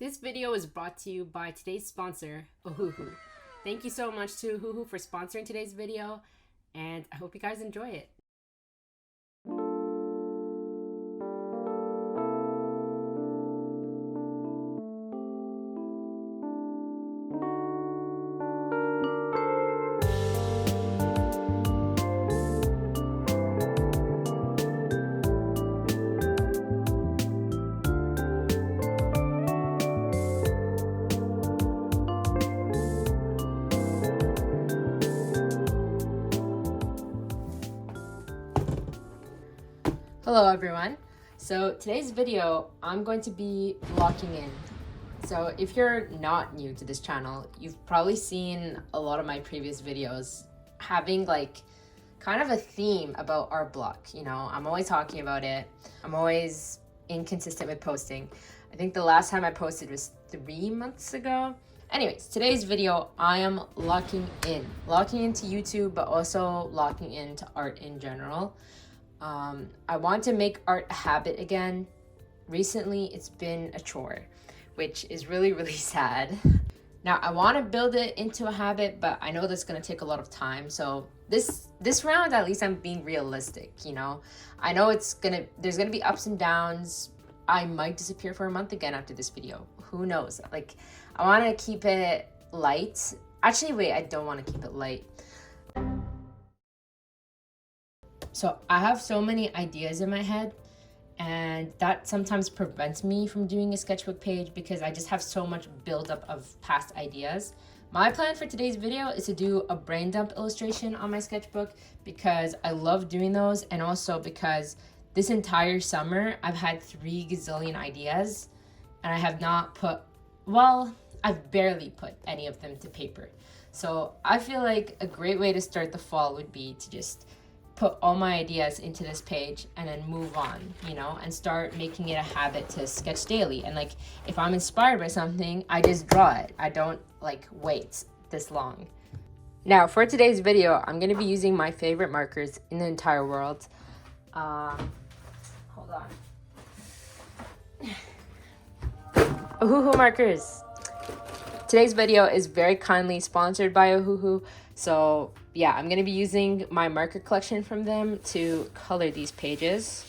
This video is brought to you by today's sponsor, Ohuhu. Thank you so much to Ohuhu for sponsoring today's video, and I hope you guys enjoy it. Hello everyone. So today's video, I'm going to be locking in. So if you're not new to this channel, you've probably seen a lot of my previous videos having like kind of a theme about art block. You know, I'm always talking about it. I'm always inconsistent with posting. I think the last time I posted was 3 months ago. Anyways, today's video, I am locking into YouTube, but also locking into art in general. I want to make art a habit again. Recently, it's been a chore, which is really, really sad. Now, I want to build it into a habit, but I know that's going to take a lot of time. So this round, at least I'm being realistic, you know? I know there's going to be ups and downs. I might disappear for a month again after this video. Who knows? Like, I want to keep it light. Actually, wait, I don't want to keep it light. So I have so many ideas in my head, and that sometimes prevents me from doing a sketchbook page because I just have so much buildup of past ideas. My plan for today's video is to do a brain dump illustration on my sketchbook because I love doing those, and also because this entire summer I've had 3 gazillion ideas and I have not put, well, I've barely put any of them to paper. So I feel like a great way to start the fall would be to just put all my ideas into this page and then move on, you know, and start making it a habit to sketch daily. And like, if I'm inspired by something, I just draw it. I don't like wait this long. Now for today's video, I'm going to be using my favorite markers in the entire world. Hold on. Ohuhu markers. Today's video is very kindly sponsored by Ohuhu. So yeah, I'm gonna be using my marker collection from them to color these pages.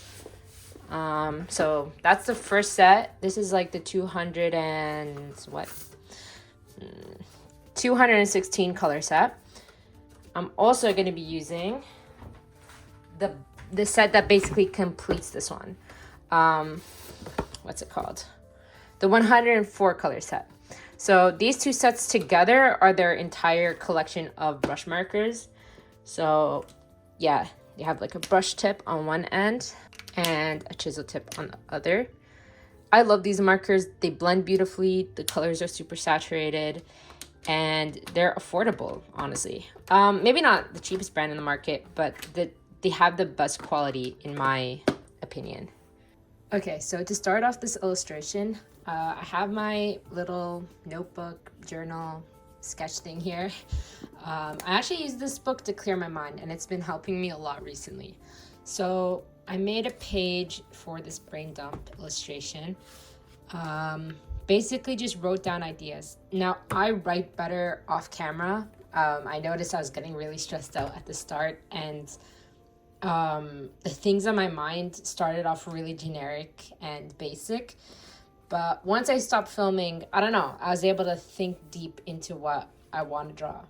So that's the first set. This is like the 216 color set. I'm also gonna be using the set that basically completes this one. What's it called? The 104 color set. So these 2 sets together are their entire collection of brush markers. So yeah, you have like a brush tip on one end and a chisel tip on the other. I love these markers. They blend beautifully. The colors are super saturated and they're affordable, honestly. Maybe not the cheapest brand in the market, but they have the best quality in my opinion. Okay, so to start off this illustration, I have my little notebook, journal, sketch thing here. I actually use this book to clear my mind, and it's been helping me a lot recently. So I made a page for this brain dump illustration. Basically just wrote down ideas. Now, I write better off camera. I noticed I was getting really stressed out at the start, and the things on my mind started off really generic and basic. But once I stopped filming, I don't know, I was able to think deep into what I want to draw.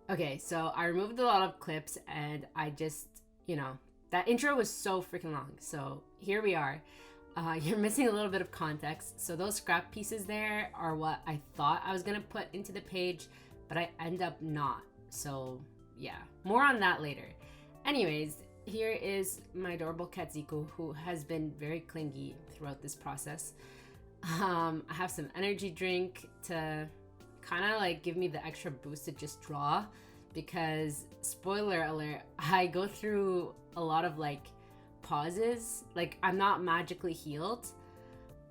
Okay, so I removed a lot of clips and I just, you know, that intro was so freaking long. So here we are. You're missing a little bit of context. So those scrap pieces there are what I thought I was going to put into the page, but I end up not. So yeah, more on that later. Anyways, here is my adorable cat Zico, who has been very clingy throughout this process. I have some energy drink to kind of like give me the extra boost to just draw, because spoiler alert, I go through a lot of like pauses. Like, I'm not magically healed.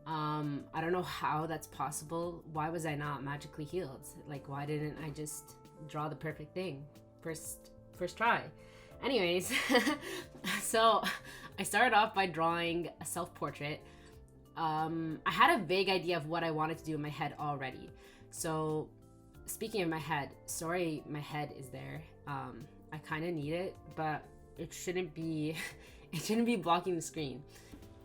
I don't know how that's possible. Why was I not magically healed? Like, why didn't I just draw the perfect thing first try? Anyways, so I started off by drawing a self-portrait. I had a vague idea of what I wanted to do in my head already. So speaking of my head, sorry my head is there. I kind of need it, but it shouldn't be it shouldn't be blocking the screen.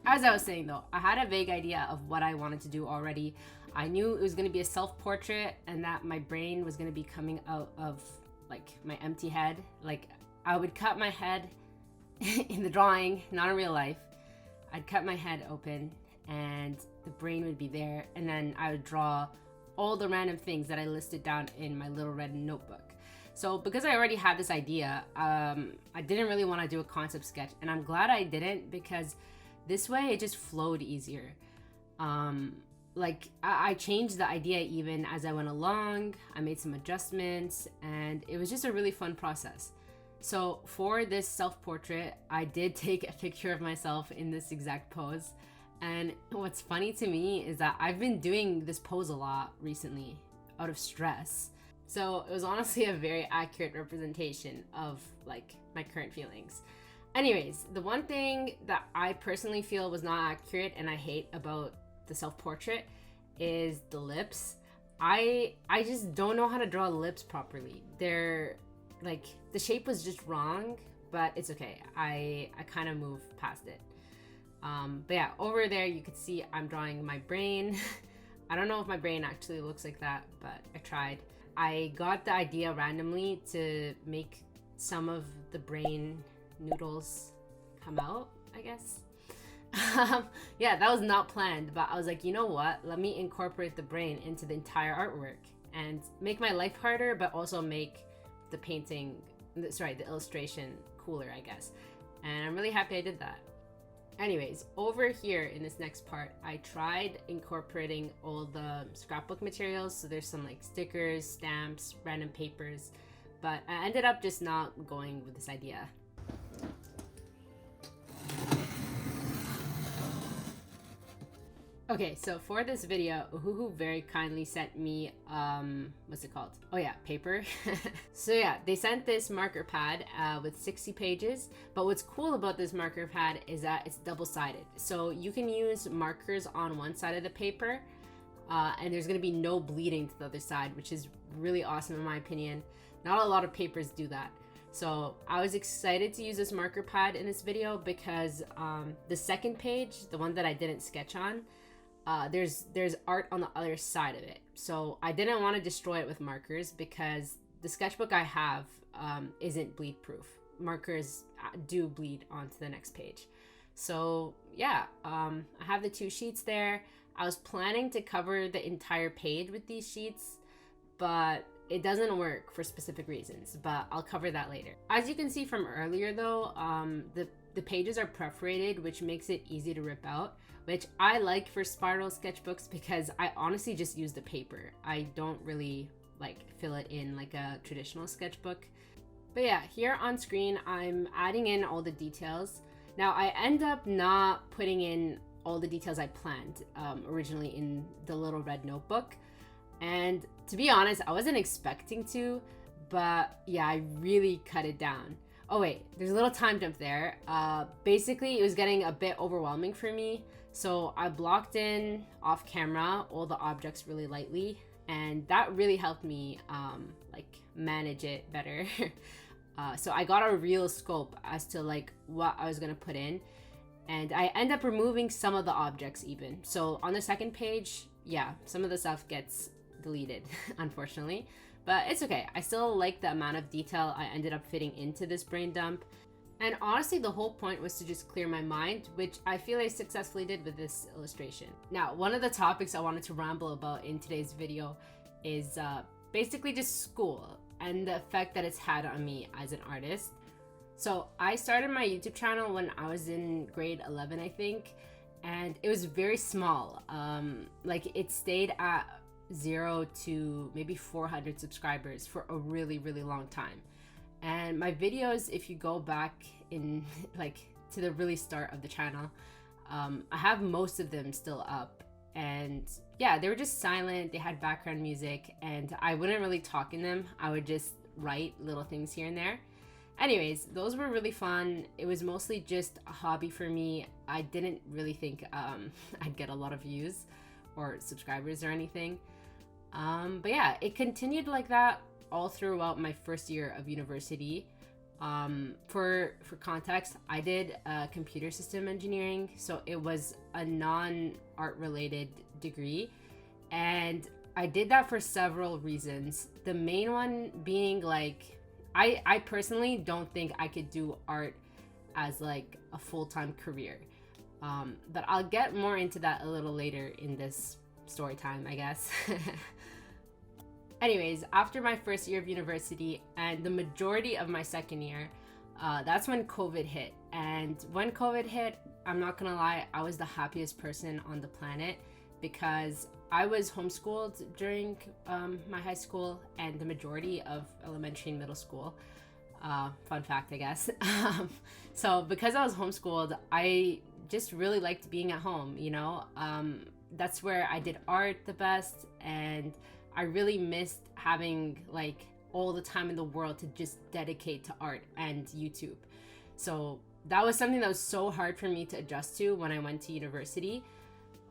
As I was saying though, I had a vague idea of what I wanted to do already. I knew it was going to be a self-portrait and that my brain was going to be coming out of like my empty head. Like I would cut my head in the drawing, not in real life. I'd cut my head open and the brain would be there, and then I would draw all the random things that I listed down in my little red notebook. So because I already had this idea, I didn't really want to do a concept sketch, and I'm glad I didn't, because this way it just flowed easier. Like I changed the idea even as I went along. I made some adjustments and it was just a really fun process. So for this self-portrait, I did take a picture of myself in this exact pose. And what's funny to me is that I've been doing this pose a lot recently out of stress. So it was honestly a very accurate representation of like my current feelings. Anyways, the one thing that I personally feel was not accurate and I hate about the self-portrait is the lips. I just don't know how to draw lips properly. They're like, the shape was just wrong, but it's okay. I kind of moved past it. But yeah, over there you could see I'm drawing my brain. I don't know if my brain actually looks like that, but I tried. I got the idea randomly to make some of the brain noodles come out, I guess. Yeah, that was not planned, but I was like, you know what? Let me incorporate the brain into the entire artwork and make my life harder, but also make the painting, sorry, the illustration cooler, I guess. And I'm really happy I did that. Anyways, over here in this next part, I tried incorporating all the scrapbook materials. So there's some like stickers, stamps, random papers, but I ended up just not going with this idea. Okay, so for this video, Ohuhu very kindly sent me, what's it called? Oh yeah, paper. So yeah, they sent this marker pad with 60 pages, but what's cool about this marker pad is that it's double-sided. So you can use markers on one side of the paper, and there's gonna be no bleeding to the other side, which is really awesome in my opinion. Not a lot of papers do that. So I was excited to use this marker pad in this video because the second page, the one that I didn't sketch on, there's art on the other side of it. So I didn't want to destroy it with markers because the sketchbook I have isn't bleed proof. Markers do bleed onto the next page. So yeah, I have the two sheets there. I was planning to cover the entire page with these sheets, but it doesn't work for specific reasons, but I'll cover that later. As you can see from earlier though, the pages are perforated, which makes it easy to rip out, which I like for spiral sketchbooks because I honestly just use the paper. I don't really like fill it in like a traditional sketchbook. But yeah, here on screen, I'm adding in all the details. Now I end up not putting in all the details I planned originally in the little red notebook. And to be honest, I wasn't expecting to, but yeah, I really cut it down. Oh wait, there's a little time jump there. Basically, it was getting a bit overwhelming for me. So I blocked in off camera all the objects really lightly, and that really helped me like manage it better. So I got a real scope as to like what I was gonna put in, and I end up removing some of the objects even. So on the second page, yeah, some of the stuff gets deleted, unfortunately. But it's okay. I still like the amount of detail I ended up fitting into this brain dump. And honestly, the whole point was to just clear my mind, which I feel I successfully did with this illustration. Now, one of the topics I wanted to ramble about in today's video is basically just school and the effect that it's had on me as an artist. So I started my YouTube channel when I was in grade 11, I think, and it was very small. Like it stayed at 0 to maybe 400 subscribers for a really, really long time. And my videos, if you go back in like to the really start of the channel, I have most of them still up. And yeah, they were just silent. They had background music and I wouldn't really talk in them. I would just write little things here and there. Anyways, those were really fun. It was mostly just a hobby for me. I didn't really think I'd get a lot of views or subscribers or anything. But yeah, it continued like that all throughout my first year of university. For context, I did computer system engineering, so it was a non-art related degree, and I did that for several reasons. The main one being like, I personally don't think I could do art as like a full-time career, but I'll get more into that a little later in this story time, I guess. Anyways, after my first year of university and the majority of my second year, that's when COVID hit. And when COVID hit, I'm not gonna lie, I was the happiest person on the planet because I was homeschooled during my high school and the majority of elementary and middle school. Fun fact, I guess. So because I was homeschooled, I just really liked being at home, you know? That's where I did art the best, and I really missed having like all the time in the world to just dedicate to art and YouTube. So that was something that was so hard for me to adjust to when I went to university.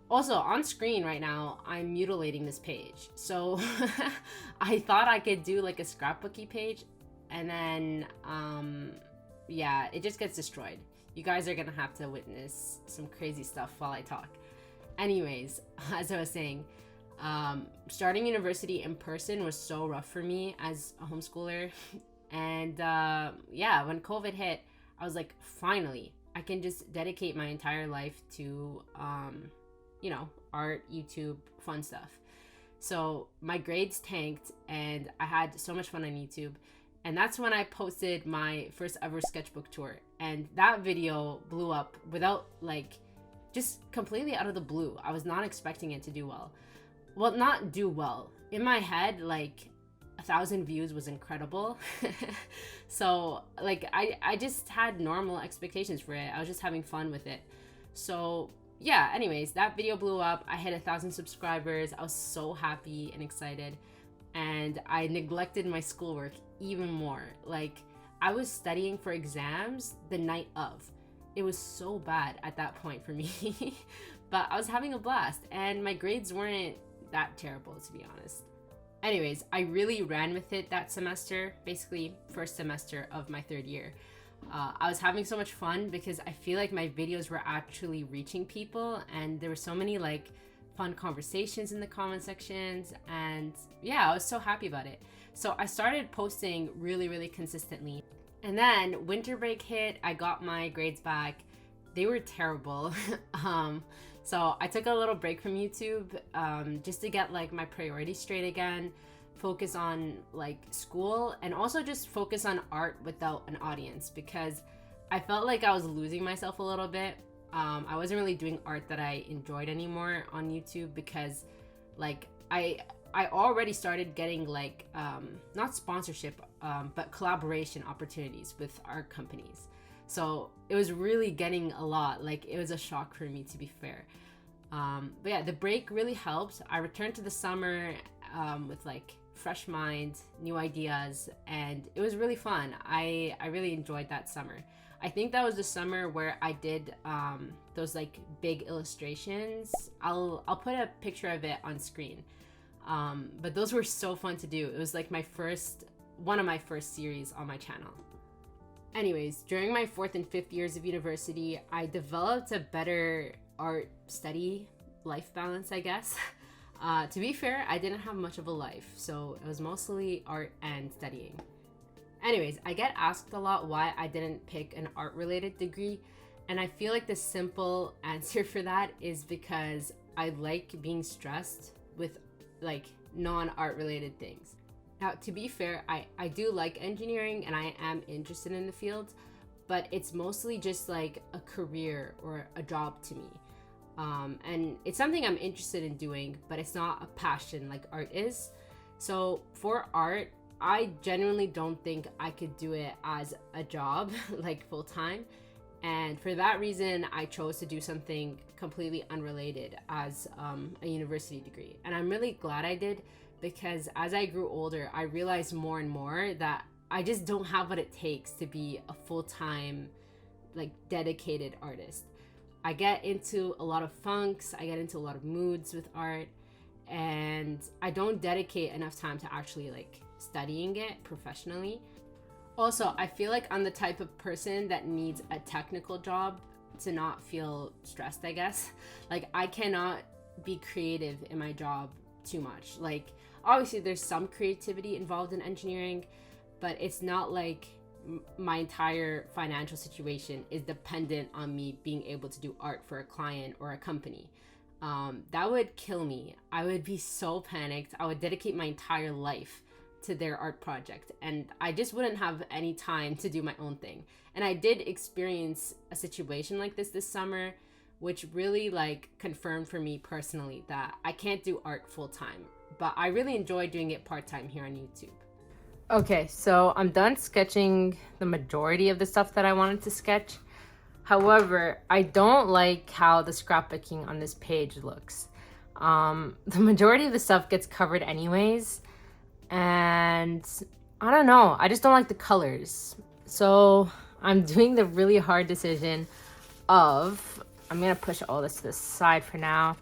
Also, on screen right now, I'm mutilating this page. So I thought I could do like a scrapbooky page, and then yeah, it just gets destroyed. You guys are gonna have to witness some crazy stuff while I talk. Anyways, as I was saying, starting university in person was so rough for me as a homeschooler. And yeah, when COVID hit, I was like, finally, I can just dedicate my entire life to, you know, art, YouTube, fun stuff. So my grades tanked and I had so much fun on YouTube. And that's when I posted my first ever sketchbook tour. And that video blew up without like, just completely out of the blue. I was not expecting it to do well. Well, not do well. In my head, like 1,000 views was incredible. So like I just had normal expectations for it. I was just having fun with it. So yeah, anyways, that video blew up. I hit 1,000 subscribers. I was so happy and excited. And I neglected my schoolwork even more. Like I was studying for exams the night of. It was so bad at that point for me. But I was having a blast and my grades weren't that terrible, to be honest. Anyways, I really ran with it that semester, basically first semester of my third year. I was having so much fun because I feel like my videos were actually reaching people, and there were so many like fun conversations in the comment sections, and yeah, I was so happy about it. So I started posting really consistently. And then winter break hit, I got my grades back. They were terrible. So I took a little break from YouTube just to get like my priorities straight again, focus on like school, and also just focus on art without an audience, because I felt like I was losing myself a little bit. I wasn't really doing art that I enjoyed anymore on YouTube because like I already started getting like not sponsorship but collaboration opportunities with art companies. So it was really getting a lot. Like it was a shock for me, to be fair. But yeah, the break really helped. I returned to the summer with like fresh mind, new ideas, and it was really fun. I really enjoyed that summer. I think that was the summer where I did those like big illustrations. I'll put a picture of it on screen. But those were so fun to do. It was like one of my first series on my channel. Anyways, during my 4th and 5th years of university, I developed a better art study life balance, I guess. To be fair, I didn't have much of a life, so it was mostly art and studying. Anyways, I get asked a lot why I didn't pick an art-related degree, and I feel like the simple answer for that is because I like being stressed with like non-art related things. Now, to be fair, I do like engineering and I am interested in the field, but it's mostly just like a career or a job to me. And it's something I'm interested in doing, but it's not a passion like art is. So for art, I genuinely don't think I could do it as a job, like full time. And for that reason, I chose to do something completely unrelated as a university degree. And I'm really glad I did, because as I grew older, I realized more and more that I just don't have what it takes to be a full-time, like, dedicated artist. I get into a lot of funks, I get into a lot of moods with art, and I don't dedicate enough time to actually like studying it professionally. Also, I feel like I'm the type of person that needs a technical job to not feel stressed, I guess. Like, I cannot be creative in my job too much. Like, obviously there's some creativity involved in engineering, but it's not like my entire financial situation is dependent on me being able to do art for a client or a company. That would kill me. I would be so panicked. I would dedicate my entire life to their art project, and I just wouldn't have any time to do my own thing. And I did experience a situation like this summer, which really like confirmed for me personally that I can't do art full time, but I really enjoy doing it part-time here on YouTube. Okay, so I'm done sketching the majority of the stuff that I wanted to sketch. However, I don't like how the scrapbooking on this page looks. The majority of the stuff gets covered anyways, and I don't know, I just don't like the colors. So I'm doing the really hard decision of, I'm gonna push all this to the side for now.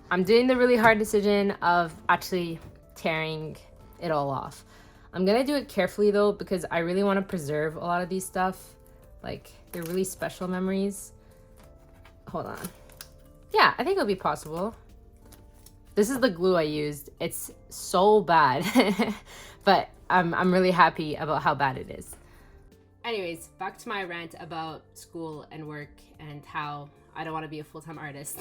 I'm doing the really hard decision of actually tearing it all off. I'm gonna do it carefully though, because I really want to preserve a lot of these stuff. Like, they're really special memories. Hold on. Yeah, I think it'll be possible. This is the glue I used. It's so bad, but I'm really happy about how bad it is. Anyways, back to my rant about school and work and how I don't want to be a full-time artist.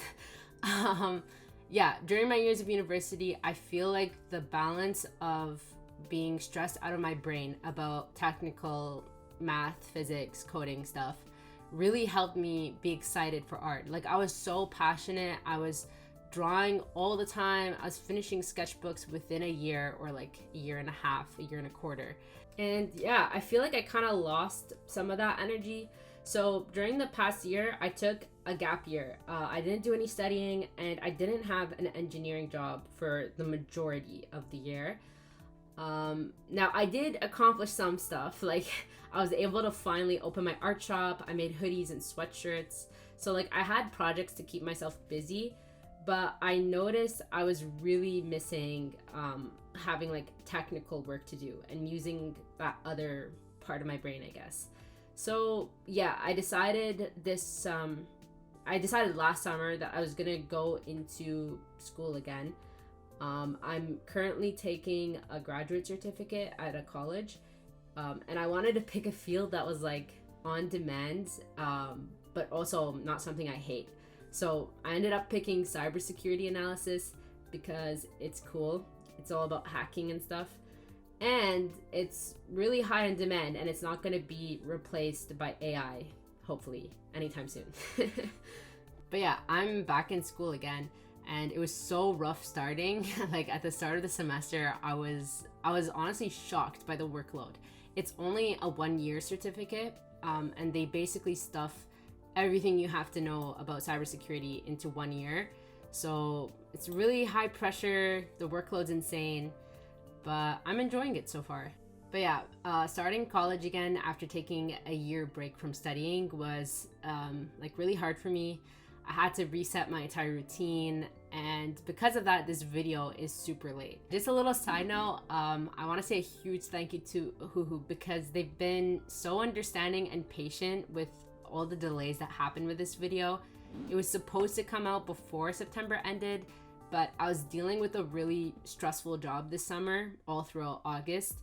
Yeah, during my years of university, I feel like the balance of being stressed out of my brain about technical math, physics, coding stuff really helped me be excited for art. Like, I was so passionate. I was drawing all the time. I was finishing sketchbooks within a year, or like a year and a half, a year and a quarter. And yeah, I feel like I kind of lost some of that energy. So during the past year, I took a gap year. I didn't do any studying, and I didn't have an engineering job for the majority of the year. Now I did accomplish some stuff. Like, I was able to finally open my art shop. I made hoodies and sweatshirts. So like, I had projects to keep myself busy, but I noticed I was really missing having like technical work to do and using that other part of my brain, I guess. So yeah, I decided last summer that I was gonna go into school again. I'm currently taking a graduate certificate at a college, and I wanted to pick a field that was like on demand, but also not something I hate. So I ended up picking cybersecurity analysis because it's cool. It's all about hacking and stuff, and it's really high in demand, and it's not going to be replaced by AI, hopefully, anytime soon. But yeah, I'm back in school again. And it was so rough starting. Like, at the start of the semester, I was honestly shocked by the workload. It's only a 1-year certificate, and they basically stuff everything you have to know about cybersecurity into 1 year. So it's really high pressure. The workload's insane, but I'm enjoying it so far. But yeah, starting college again after taking a year break from studying was like really hard for me. I had to reset my entire routine, and because of that, this video is super late. Just a little side note, I want to say a huge thank you to Ohuhu, because they've been so understanding and patient with all the delays that happened with this video. It was supposed to come out before September ended, but I was dealing with a really stressful job this summer all throughout August,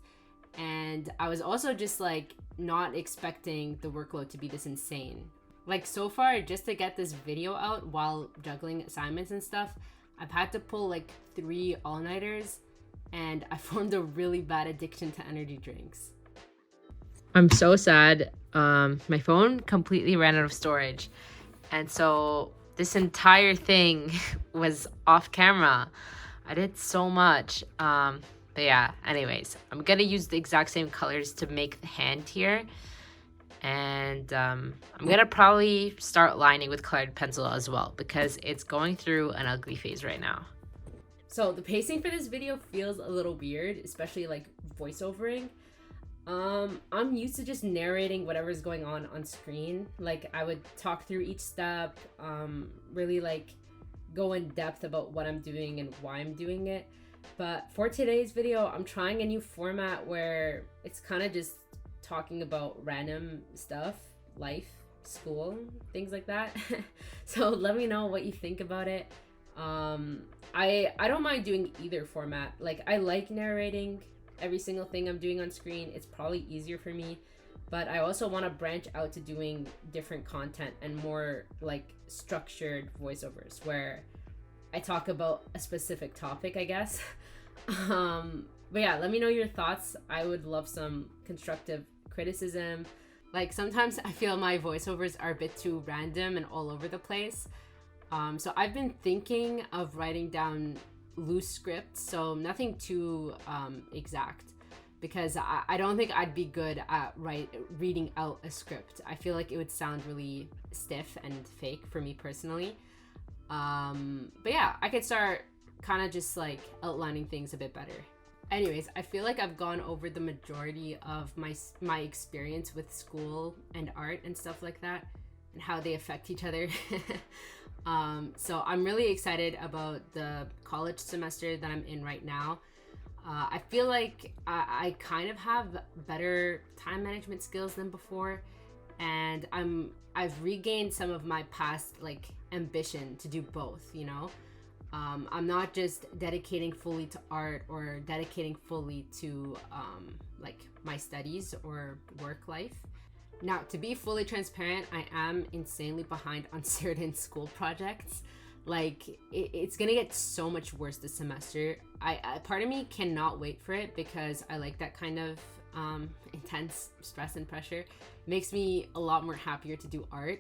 and I was also just like not expecting the workload to be this insane. Like, so far, just to get this video out while juggling assignments and stuff, I've had to pull like 3 all-nighters, and I formed a really bad addiction to energy drinks. I'm so sad. My phone completely ran out of storage, and so this entire thing was off camera. I did so much. But yeah, anyways, I'm gonna use the exact same colors to make the hand here. And I'm gonna probably start lining with colored pencil as well, because it's going through an ugly phase right now. So the pacing for this video feels a little weird, especially like voiceovering. I'm used to just narrating whatever's going on screen. Like I would talk through each step, really like go in depth about what I'm doing and why I'm doing it. But for today's video, I'm trying a new format where it's kind of just talking about random stuff, life, school, things like that. So let me know what you think about it. I don't mind doing either format. Like I like narrating every single thing I'm doing on screen. It's probably easier for me, but I also want to branch out to doing different content and more like structured voiceovers where I talk about a specific topic, I guess. But yeah, let me know your thoughts. I would love some constructive criticism. Like sometimes I feel my voiceovers are a bit too random and all over the place. So I've been thinking of writing down loose scripts, so nothing too exact, because I don't think I'd be good at reading out a script. I feel like it would sound really stiff and fake for me personally. But yeah, I could start kind of just like outlining things a bit better. Anyways, I feel like I've gone over the majority of my experience with school and art and stuff like that and how they affect each other. So I'm really excited about the college semester that I'm in right now. I feel like I kind of have better time management skills than before, and I've regained some of my past like ambition to do both, you know. I'm not just dedicating fully to art or dedicating fully to like my studies or work life. Now, to be fully transparent, I am insanely behind on certain school projects. Like, it's gonna get so much worse this semester. Part of me cannot wait for it because I like that kind of intense stress and pressure. It makes me a lot more happier to do art.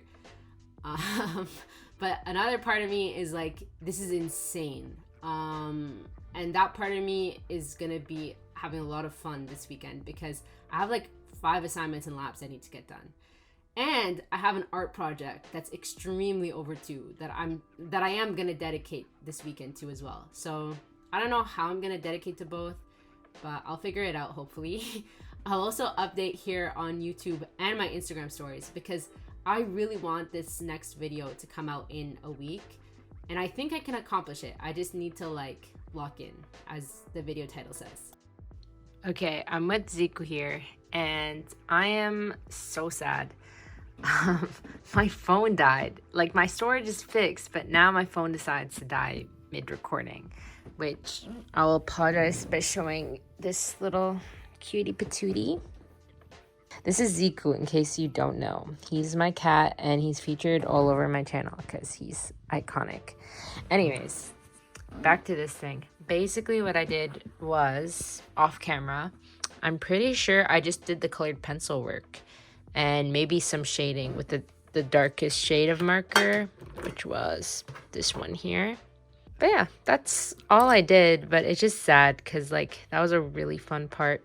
But another part of me is like, this is insane. And that part of me is gonna be having a lot of fun this weekend because I have like 5 assignments and labs I need to get done. And I have an art project that's extremely overdue that I am gonna dedicate this weekend to as well. So I don't know how I'm gonna dedicate to both, but I'll figure it out hopefully. I'll also update here on YouTube and my Instagram stories because I really want this next video to come out in a week, and I think I can accomplish it. I just need to like lock in, as the video title says. Okay, I'm with Zico here, and I am so sad. My phone died. Like, my storage is fixed, but now my phone decides to die mid-recording, which I'll apologize by showing this little cutie patootie. This is Zico, in case you don't know. He's my cat, and he's featured all over my channel because he's iconic. Anyways, back to this thing. Basically, what I did was, off camera, I'm pretty sure I just did the colored pencil work and maybe some shading with the darkest shade of marker, which was this one here. But yeah, that's all I did, but it's just sad because like that was a really fun part.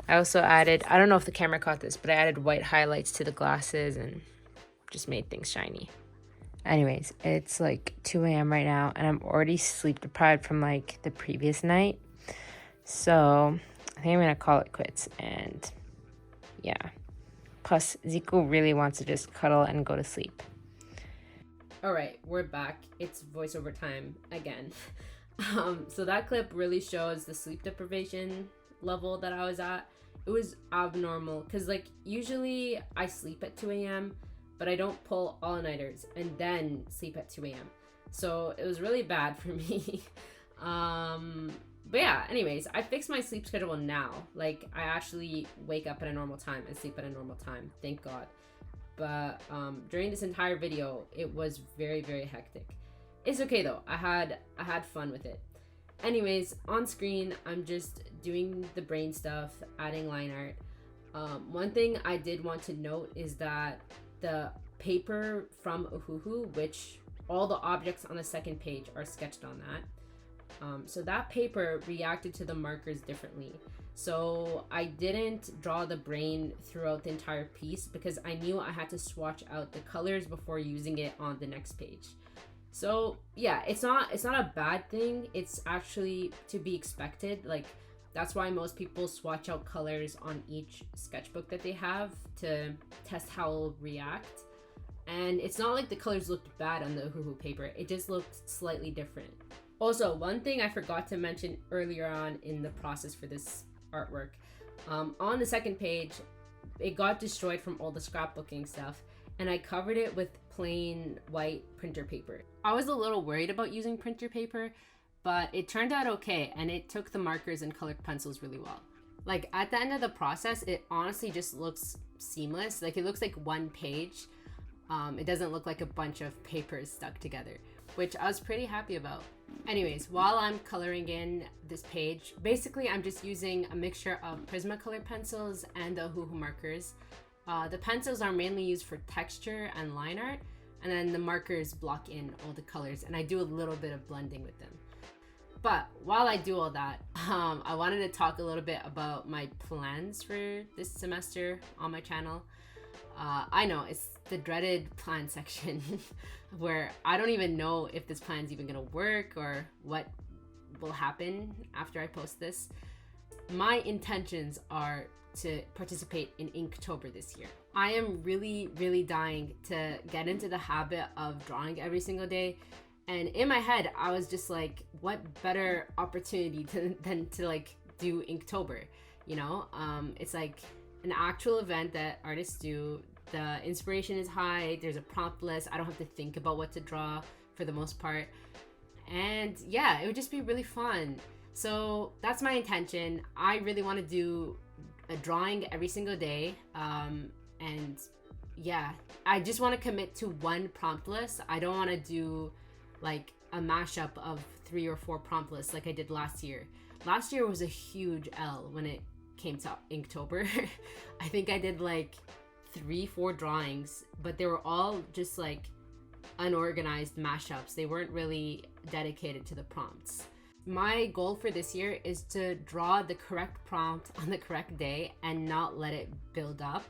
I also added, I don't know if the camera caught this, but I added white highlights to the glasses and just made things shiny. Anyways, it's like 2 a.m. right now, and I'm already sleep deprived from like the previous night. So I think I'm gonna call it quits, and yeah. Plus, Zico really wants to just cuddle and go to sleep. All right, we're back. It's voiceover time again. So that clip really shows the sleep deprivation level that I was at. It was abnormal because like usually I sleep at 2 a.m. but I don't pull all-nighters and then sleep at 2 a.m. So it was really bad for me. But yeah, anyways, I fixed my sleep schedule now. Like I actually wake up at a normal time and sleep at a normal time, thank God. But during this entire video, it was very, very hectic. It's okay though, I had fun with it. Anyways, on screen, I'm just doing the brain stuff, adding line art. One thing I did want to note is that the paper from Ohuhu, which all the objects on the second page are sketched on that. So that paper reacted to the markers differently. So I didn't draw the brain throughout the entire piece because I knew I had to swatch out the colors before using it on the next page. So yeah, it's not a bad thing. It's actually to be expected. Like That's why most people swatch out colors on each sketchbook that they have to test how it'll react. And it's not like the colors looked bad on the Ohuhu paper, it just looked slightly different. Also, one thing I forgot to mention earlier on in the process for this artwork, on the second page, it got destroyed from all the scrapbooking stuff, and I covered it with plain white printer paper. I was a little worried about using printer paper, but it turned out okay, and it took the markers and colored pencils really well. Like at the end of the process, it honestly just looks seamless. Like it looks like one page. It doesn't look like a bunch of papers stuck together, which I was pretty happy about. Anyways, while I'm coloring in this page, basically I'm just using a mixture of Prismacolour pencils and the Ohuhu markers. The pencils are mainly used for texture and line art, and then the markers block in all the colors, and I do a little bit of blending with them. But while I do all that, I wanted to talk a little bit about my plans for this semester on my channel. I know, it's the dreaded plan section where I don't even know if this plan's even gonna work or what will happen after I post this. My intentions are to participate in Inktober this year. I am really dying to get into the habit of drawing every single day. And in my head, I was just like, what better opportunity than to like do Inktober, you know? It's like an actual event that artists do. The inspiration is high, there's a prompt list, I don't have to think about what to draw for the most part. And yeah, it would just be really fun. So that's my intention. I really want to do a drawing every single day. And yeah, I just want to commit to one prompt list. I don't want to do like a mashup of 3 or 4 prompt lists like I did last year. Last year was a huge L when it came to Inktober. I think I did like 3-4 drawings, but they were all just like unorganized mashups. They weren't really dedicated to the prompts. My goal for this year is to draw the correct prompt on the correct day and not let it build up.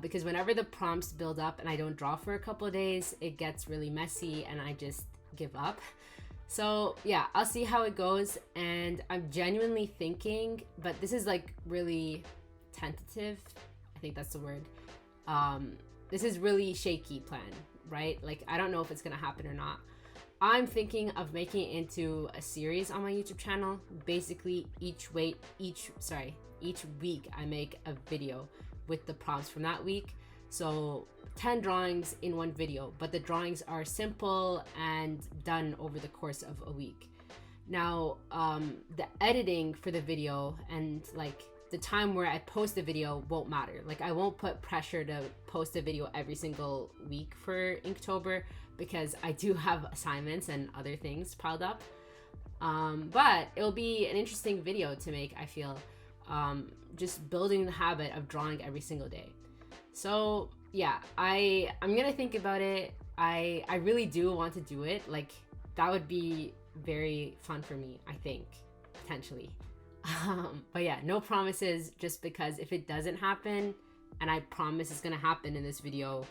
Because whenever the prompts build up and I don't draw for a couple of days, it gets really messy and I just give up. So yeah, I'll see how it goes, and I'm genuinely thinking, but this is like really tentative, I think that's the word. This is really shaky plan, right? Like I don't know if it's gonna happen or not. I'm thinking of making it into a series on my YouTube channel. Basically each week I make a video with the prompts from that week. So 10 drawings in one video, but the drawings are simple and done over the course of a week. Now, the editing for the video and like the time where I post the video won't matter. Like I won't put pressure to post a video every single week for Inktober because I do have assignments and other things piled up. But it'll be an interesting video to make, I feel. Just building the habit of drawing every single day. So yeah, I'm gonna think about it. I really do want to do it. Like that would be very fun for me, I think, potentially. But yeah, no promises, just because if it doesn't happen, and I promise it's gonna happen in this video,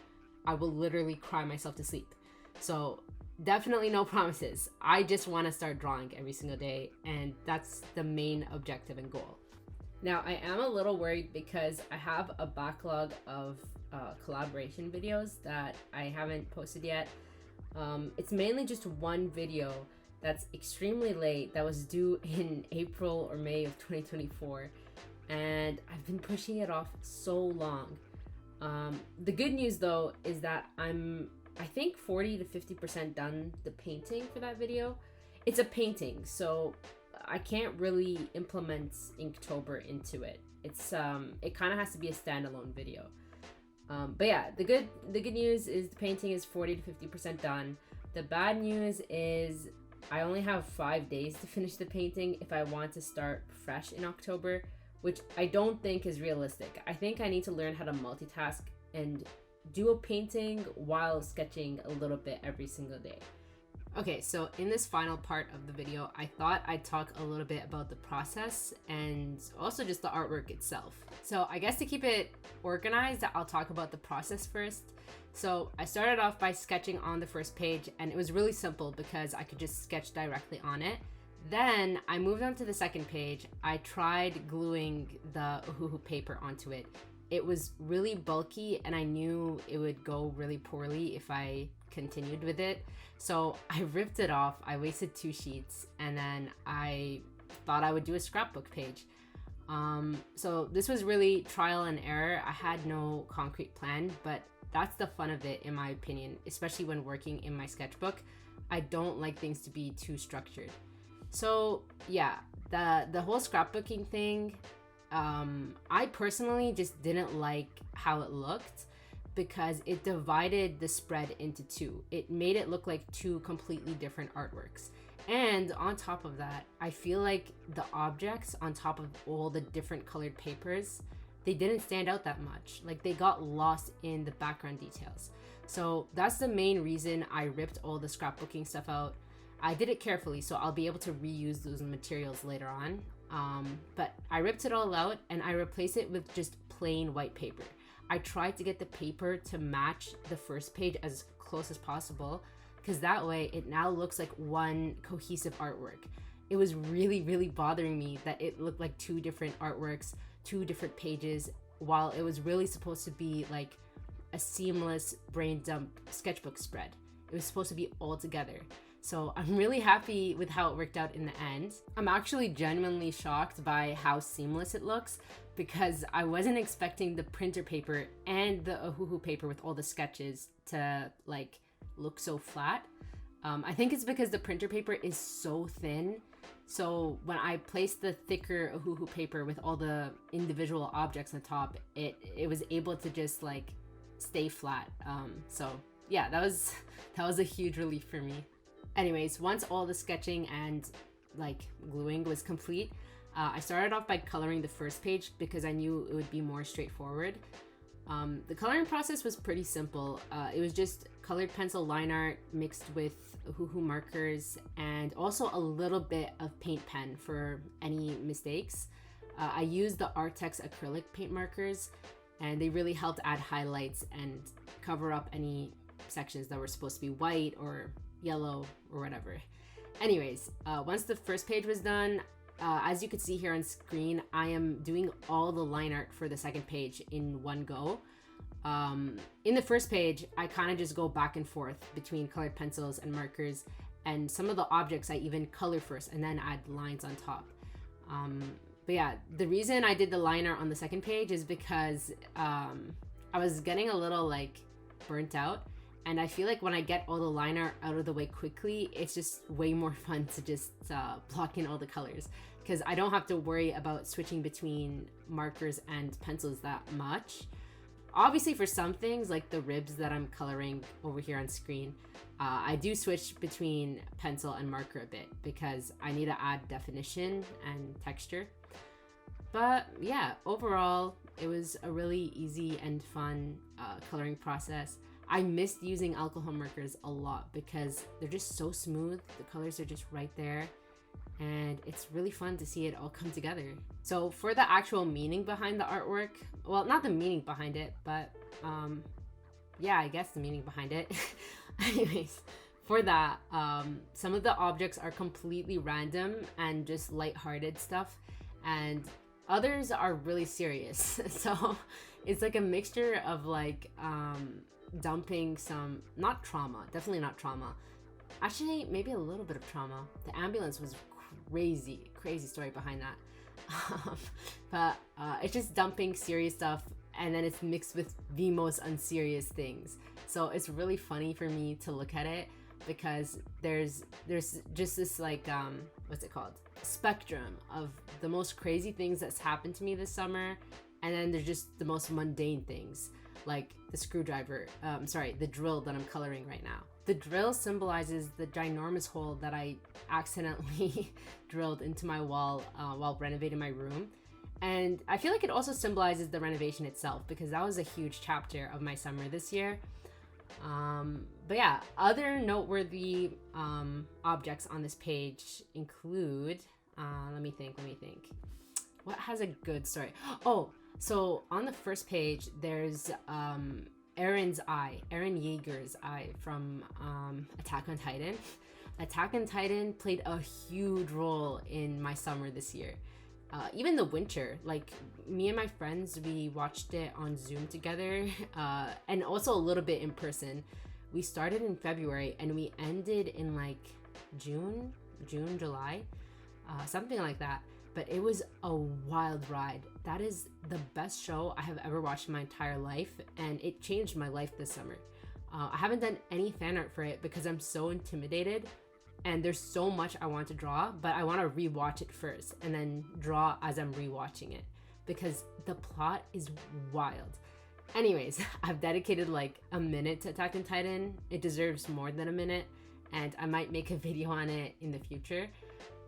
I will literally cry myself to sleep. So definitely no promises. I just want to start drawing every single day, and that's the main objective and goal. Now, I am a little worried because I have a backlog of collaboration videos that I haven't posted yet. It's mainly just one video that's extremely late that was due in April or May of 2024, and I've been pushing it off so long. The good news though is that I think 40 to 50% done the painting for that video. It's a painting, so I can't really implement Inktober into it. It's it kind of has to be a standalone video. But yeah, the good news is the painting is 40 to 50% done. The bad news is I only have 5 days to finish the painting if I want to start fresh in October, which I don't think is realistic. I think I need to learn how to multitask and do a painting while sketching a little bit every single day. Okay, so in this final part of the video, I thought I'd talk a little bit about the process and also just the artwork itself. So I guess to keep it organized, I'll talk about the process first. So I started off by sketching on the first page, and it was really simple because I could just sketch directly on it. Then I moved on to the second page. I tried gluing the Ohuhu paper onto it. It was really bulky and I knew it would go really poorly if I continued with it. So I ripped it off. I wasted 2 sheets and then I thought I would do a scrapbook page. So this was really trial and error. I had no concrete plan, but that's the fun of it in my opinion, especially when working in my sketchbook. I don't like things to be too structured. So yeah, the whole scrapbooking thing, I personally just didn't like how it looked because it divided the spread into 2. It made it look like 2 completely different artworks. And on top of that, I feel like the objects on top of all the different colored papers, they didn't stand out that much. Like they got lost in the background details. So that's the main reason I ripped all the scrapbooking stuff out. I did it carefully, so I'll be able to reuse those materials later on. But I ripped it all out and I replaced it with just plain white paper. I tried to get the paper to match the first page as close as possible, because that way it now looks like one cohesive artwork. It was really bothering me that it looked like 2 different artworks, 2 different pages, while it was really supposed to be like a seamless brain dump sketchbook spread. It was supposed to be all together. So I'm really happy with how it worked out in the end. I'm actually genuinely shocked by how seamless it looks because I wasn't expecting the printer paper and the Ohuhu paper with all the sketches to like look so flat. I think it's because the printer paper is so thin. So when I placed the thicker Ohuhu paper with all the individual objects on top, it was able to just like stay flat. So yeah, that was a huge relief for me. Anyways, once all the sketching and like gluing was complete, I started off by coloring the first page because I knew it would be more straightforward. The coloring process was pretty simple. It was just colored pencil line art mixed with Ohuhu markers and also a little bit of paint pen for any mistakes. I used the Artex acrylic paint markers and they really helped add highlights and cover up any sections that were supposed to be white or yellow or whatever. Anyways, once the first page was done, as you could see here on screen, I am doing all the line art for the second page in one go. In the first page, I kind of just go back and forth between colored pencils and markers, and some of the objects I even color first and then add lines on top. But yeah, the reason I did the line art on the second page is because I was getting a little like burnt out. And I feel like when I get all the line art out of the way quickly, it's just way more fun to just block in all the colors because I don't have to worry about switching between markers and pencils that much. Obviously for some things like the ribs that I'm coloring over here on screen, I do switch between pencil and marker a bit because I need to add definition and texture. But yeah, overall, it was a really easy and fun coloring process. I missed using alcohol markers a lot because they're just so smooth. The colors are just right there and it's really fun to see it all come together. So for the actual meaning behind the artwork, well, not the meaning behind it, but yeah, I guess the meaning behind it. Anyways, for that, some of the objects are completely random and just lighthearted stuff, and others are really serious. So it's like a mixture of like dumping some, not trauma, definitely not trauma. Actually, maybe a little bit of trauma. The ambulance was crazy story behind that. But it's just dumping serious stuff and then it's mixed with the most unserious things. So it's really funny for me to look at it because there's just this like, what's it called? Spectrum of the most crazy things that's happened to me this summer. And then there's just the most mundane things like the screwdriver, the drill that I'm coloring right now. The drill symbolizes the ginormous hole that I accidentally drilled into my wall while renovating my room. And I feel like it also symbolizes the renovation itself because that was a huge chapter of my summer this year. But yeah, other noteworthy objects on this page include, let me think. What has a good story? Oh, so on the first page, there's Eren Yeager's eye from Attack on Titan. Attack on Titan played a huge role in my summer this year. Even the winter, like me and my friends, we watched it on Zoom together, and also a little bit in person. We started in February and we ended in like June, July, something like that. But it was a wild ride. That is the best show I have ever watched in my entire life, and it changed my life this summer. I haven't done any fan art for it because I'm so intimidated, and there's so much I want to draw, but I want to rewatch it first and then draw as I'm rewatching it because the plot is wild. Anyways, I've dedicated like a minute to Attack on Titan. It deserves more than a minute, and I might make a video on it in the future.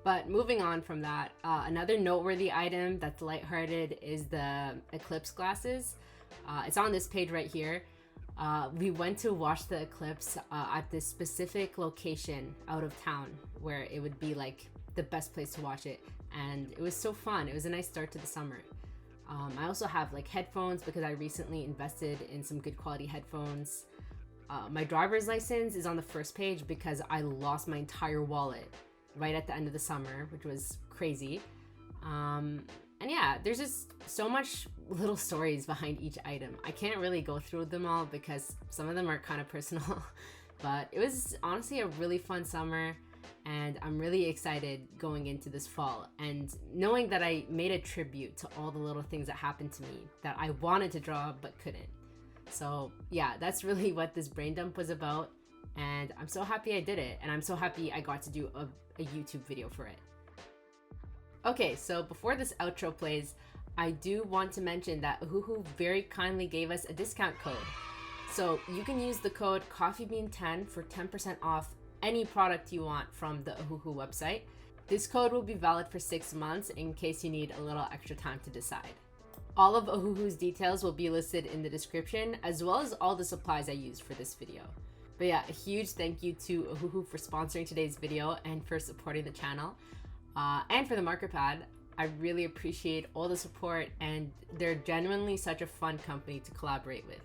But moving on from that, another noteworthy item that's lighthearted is the eclipse glasses. It's on this page right here. We went to watch the eclipse at this specific location out of town where it would be like the best place to watch it, and it was so fun. It was a nice start to the summer. I also have like headphones because I recently invested in some good quality headphones. My driver's license is on the first page because I lost my entire wallet right at the end of the summer, which was crazy. And yeah, there's just so much little stories behind each item. I can't really go through them all because some of them are kind of personal, but it was honestly a really fun summer, and I'm really excited going into this fall and knowing that I made a tribute to all the little things that happened to me that I wanted to draw but couldn't. So yeah, that's really what this brain dump was about, and I'm so happy I did it, and I'm so happy I got to do a YouTube video for it. Okay, so before this outro plays, I do want to mention that Ohuhu very kindly gave us a discount code. So you can use the code CoffeeBean10 for 10% off any product you want from the Ohuhu website. This code will be valid for 6 months in case you need a little extra time to decide. All of Ohuhu's details will be listed in the description, as well as all the supplies I used for this video. But yeah, a huge thank you to Ohuhu for sponsoring today's video and for supporting the channel. And for the marker pad, I really appreciate all the support, and they're genuinely such a fun company to collaborate with.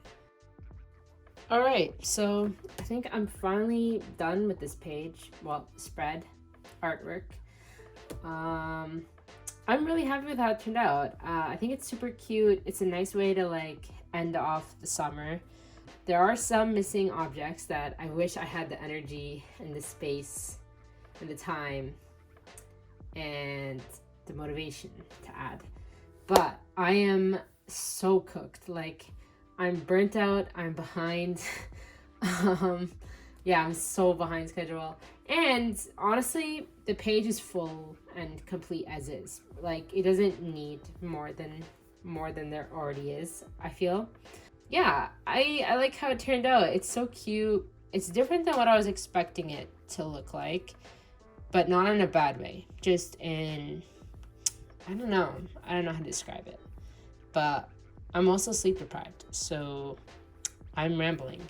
Alright, so I think I'm finally done with this page, well, spread, artwork. I'm really happy with how it turned out. I think it's super cute. It's a nice way to like end off the summer. There are some missing objects that I wish I had the energy and the space and the time and the motivation to add. But I am so cooked. Like, I'm burnt out, I'm behind. Yeah, I'm so behind schedule. And honestly, the page is full and complete as is. Like, it doesn't need more than there already is, I feel. Yeah, I like how it turned out. It's so cute. It's different than what I was expecting it to look like, but not in a bad way. Just in, I don't know how to describe it. But I'm also sleep deprived, so I'm rambling.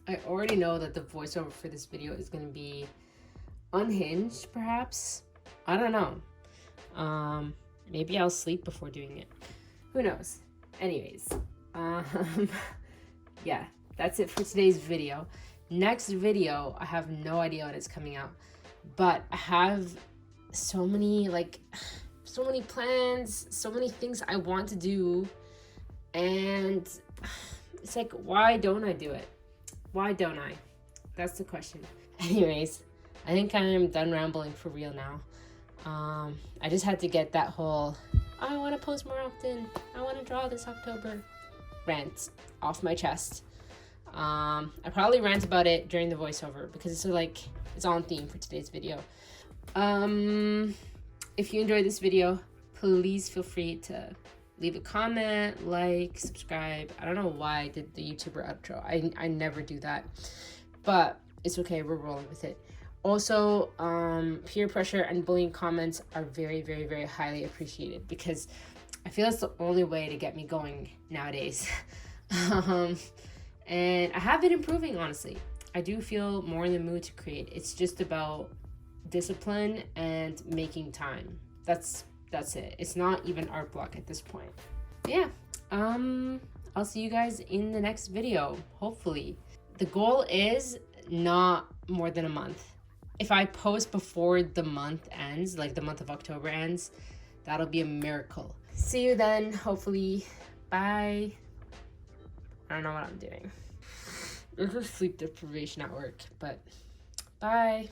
I already know that the voiceover for this video is going to be unhinged, perhaps. I don't know. Maybe I'll sleep before doing it. Who knows? Anyways, yeah, that's it for today's video. Next video, I have no idea when it's coming out, but I have so many plans, so many things I want to do, and it's like, why don't I do it? Why don't I? That's the question. Anyways, I think I'm done rambling for real now. I just had to get that whole, I want to post more often, I want to draw this October rant off my chest. I probably rant about it during the voiceover because it's like, it's on theme for today's video. If you enjoyed this video, please feel free to leave a comment, like, subscribe. I don't know why I did the YouTuber outro. I never do that, but it's okay. We're rolling with it. Also, peer pressure and bullying comments are very, very, very highly appreciated because I feel it's the only way to get me going nowadays. And I have been improving, honestly. I do feel more in the mood to create. It's just about discipline and making time. That's it. It's not even art block at this point. But yeah, I'll see you guys in the next video, hopefully. The goal is not more than a month. if I post before the month ends, like the month of October ends, that'll be a miracle. See you then, hopefully. Bye. I don't know what I'm doing. This is sleep deprivation at work, but bye.